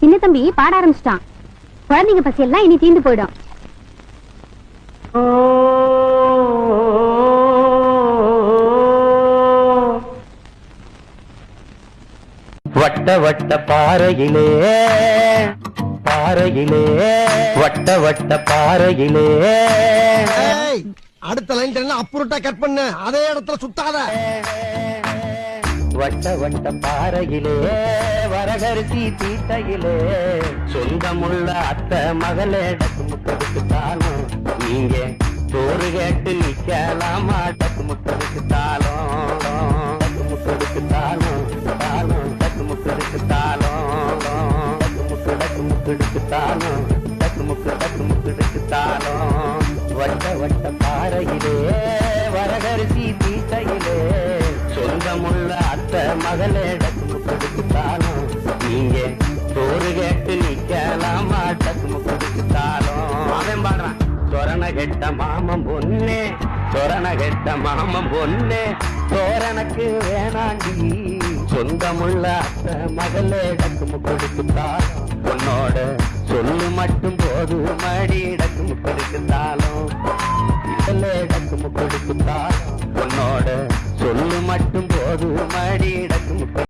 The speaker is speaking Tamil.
சின்ன தம்பி பாட ஆரம்பிச்சிட்டான். குழந்தைங்க பசி எல்லாம் இனி தீந்து போயிடும். வட்ட வட்ட பாறையிலே பாறையிலே வட்ட வட்ட பாறையிலே. அடுத்த லைன் அப்புறட்டா கட் பண்ண, அதே இடத்துல சுத்தாத. வட்ட வட்ட பாறையிலே வரகரிசி தீட்டையிலே சொந்தமுள்ள அத்த மகளே டக்கு முட்டதுக்கு தாளும். நீங்க சோறு கேட்டு நிக்கலாமா? டக்கு முட்டதுக்கு தாளும், டக்கு முட்டதுக்கு தாளும், தாளும் டக்கு முட்டதுக்கு தாளும், டக்கு முட்டதுக்கு தாளும், டக்கு முட்டதுக்கு தாளும். வட்ட வட்ட பாறையிலே வரகரிசி தீட்டையிலே சொந்தமுள்ள அத்த மகளே டக்கு முட்டதுக்கு தாளும். நீங்க சோறு கேட்டு நிக்கலாமா? டக்கு முட்டதுக்கு தாளும். அவன் பாடுறான். சொரண கெட்ட மாமன் பொண்ணே, சொரண கெட்ட மாமன் பொண்ணே, சோரனுக்கு வேணாண்டி சொந்தமுள்ள அத்த மகளே டக்கு முட்டதுக்கு தாளும். உன்னோட சொல்லு மட்டும் போது மடி டக்கு முட்டதுக்கு தாளும். டக்கு முட்டதுக்கு தாளும். உன்னோட சொல்லு மட்டும் போது மடி டக்கு முட்டது